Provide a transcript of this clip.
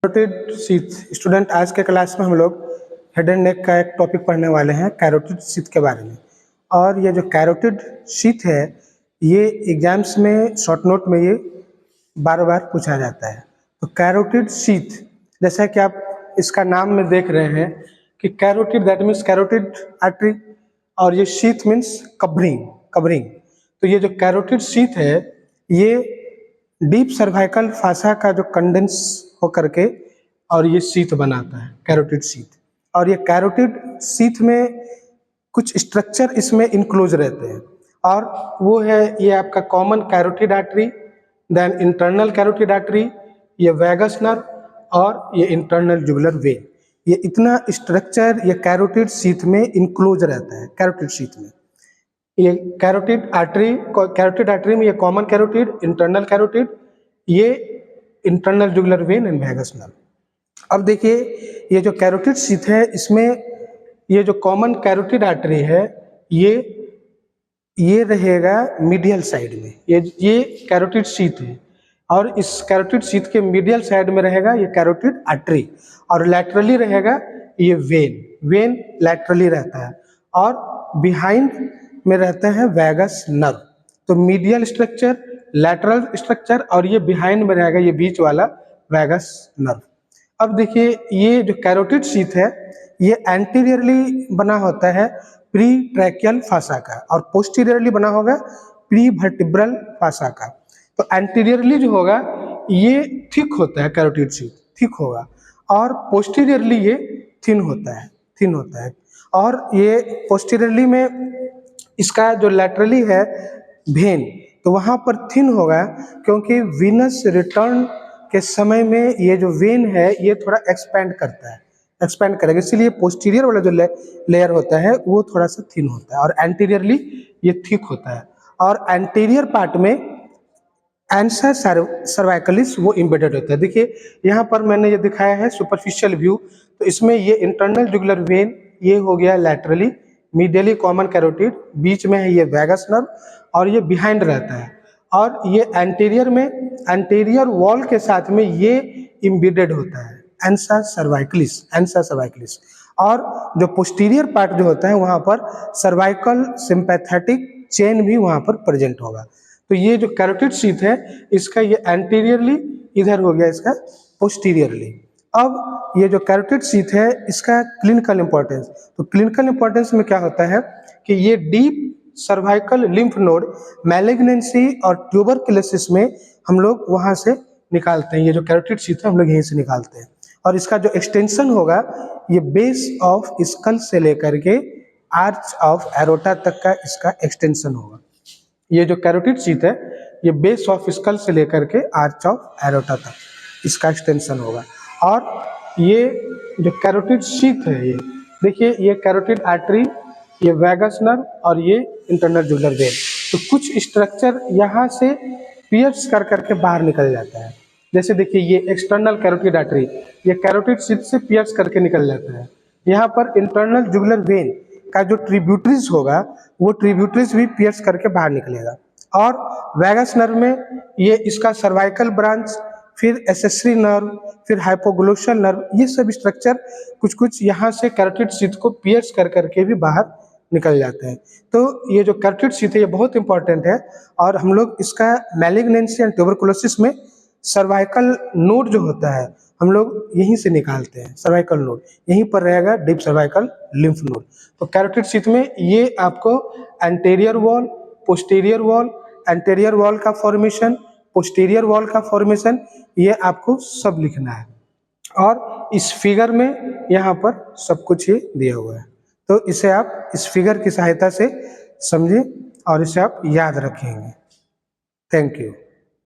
Carotid sheath student, आज के class में हम लोग हेड एंड नेक का एक टॉपिक पढ़ने वाले हैं कैरोटिड शीथ के बारे में। और ये जो कैरोटिड शीथ है ये एग्जाम्स में शॉर्ट नोट में ये बार बार पूछा जाता है। तो कैरोटिड शीथ, जैसा कि आप इसका नाम में देख रहे हैं कि carotid that means carotid artery, और ये शीथ मीन्स कवरिंग कवरिंग। तो ये जो कैरोटिड शीथ है ये डीप सर्वाइकल फासा का जो कंडेंस होकर के और ये शीथ बनाता है कैरोटिड शीथ। और ये कैरोटिड शीथ में कुछ स्ट्रक्चर इसमें इंक्लोज रहते हैं, और वो है ये आपका common carotid artery, then internal carotid artery, ये वैगस नर्व और ये इंटरनल जुगुलर वेन। ये इतना स्ट्रक्चर ये कैरोटिड शीथ में इंक्लोज रहता है। कैरोटिड शीथ में ये कैरोटिड आर्टरी में ये कॉमन कैरोटिड, इंटरनल कैरोटिड, ये internal jugular vein and vagus nerve. अब देखिए ये जो कैरोटिड शीथ है इसमें ये जो कॉमन कैरोटिड आर्टरी है ये रहेगा मीडियल साइड में। ये कैरोटिड शीथ है और इस कैरोटिड शीथ के मीडियल साइड में रहेगा ये कैरोटिड आर्टरी, और लैटरली रहेगा ये वेन लैटरली रहता है, और बिहाइंड में रहता है वैगस नर्व। तो मीडियल स्ट्रक्चर, लैटरल स्ट्रक्चर, और ये बिहाइंड में रहेगा ये बीच वाला वैगस नर्व। अब देखिए ये जो कैरोटिड शीथ है ये एंटीरियरली बना होता है प्री ट्रैकियल फासा का, और पोस्टीरियरली बना होगा प्री वर्टिब्रल फासा का। तो एंटीरियरली जो होगा ये थिक होता है, कैरोटिड शीथ थिक होगा, और पोस्टीरियरली ये थिन होता है। और ये पोस्टीरियरली में इसका जो लैटरली है वेन, तो वहाँ पर थिन होगा क्योंकि वीनस रिटर्न के समय में ये जो वेन है ये थोड़ा एक्सपेंड करेगा, इसीलिए पोस्टीरियर वाला जो लेयर होता है वो थोड़ा सा थिन होता है, और एंटीरियरली ये थिक होता है। और एंटीरियर पार्ट में एंसा सर्वाइकलिस वो इम्बेडेड होता है। देखिए यहाँ पर मैंने ये दिखाया है सुपरफिशियल व्यू, तो इसमें ये इंटरनल जुगुलर वेन ये हो गया लैटरली, मीडियली कॉमन कैरोटिड, बीच में है ये वैगस नर्व, और ये बिहाइंड रहता है, और ये एंटीरियर में एंटीरियर वॉल के साथ में ये इम्बेडेड होता है एंसा सर्वाइकलिस। और जो पोस्टीरियर पार्ट जो होता है वहाँ पर सर्वाइकल सिंपैथेटिक चेन भी वहाँ पर प्रेजेंट होगा। तो ये जो कैरोटिड शीथ है इसका ये एंटीरियरली इधर हो गया, इसका पोस्टीरियरली। अब ये जो कैरोटिड शीथ है इसका क्लिनिकल इंपॉर्टेंस, तो क्लिनिकल इंपॉर्टेंस में क्या होता है कि ये deep cervical lymph node malignancy और ट्यूबरकुलोसिस में हम लोग वहाँ से निकालते हैं। ये जो कैरोटिड शीथ है हम लोग यहीं से निकालते हैं, और इसका जो एक्सटेंशन होगा ये बेस ऑफ स्कल से लेकर के आर्च ऑफ एरोटा तक का इसका एक्सटेंशन होगा। ये जो कैरोटिड शीथ है ये बेस ऑफ स्कल से लेकर के आर्च ऑफ एरोटा तक इसका एक्सटेंशन होगा। और ये जो कैरोटिड शीथ है ये देखिए ये कैरोटिड आर्टरी, ये वैगस नर्व, और ये इंटरनल जुगुलर वेन। तो कुछ स्ट्रक्चर यहाँ से पियर्स कर करके बाहर निकल जाता है। जैसे देखिए ये एक्सटर्नल कैरोटिड आर्टरी ये कैरोटिड शीथ से पियर्स करके निकल जाता है। यहाँ पर इंटरनल जुगुलर वेन का जो ट्रिब्यूटरीज होगा वो ट्रिब्यूटरीज भी पियर्स करके बाहर निकलेगा। और वैगस नर्व में ये इसका सर्वाइकल ब्रांच, फिर एसेसरी नर्व, फिर हाइपोग्लोशल नर्व, ये सब स्ट्रक्चर कुछ यहाँ से कैरोटिड शीथ को पियर्स कर करके भी बाहर निकल जाते हैं। तो ये जो कैरोटिड शीथ है ये बहुत इंपॉर्टेंट है, और हम लोग इसका मैलिग्नेंसी एंड ट्यूबरकुलोसिस में सर्वाइकल नोड जो होता है हम लोग यहीं से निकालते हैं। सर्वाइकल नोड यहीं पर रहेगा, डीप सर्वाइकल लिम्फ नोड। तो कैरोटिड शीथ में ये आपको anterior wall, posterior wall, anterior wall का फॉर्मेशन, पोस्टीरियर वॉल का फॉर्मेशन, ये आपको सब लिखना है, और इस फिगर में यहाँ पर सब कुछ ये दिया हुआ है। तो इसे आप इस फिगर की सहायता से समझें और इसे आप याद रखेंगे। Thank you.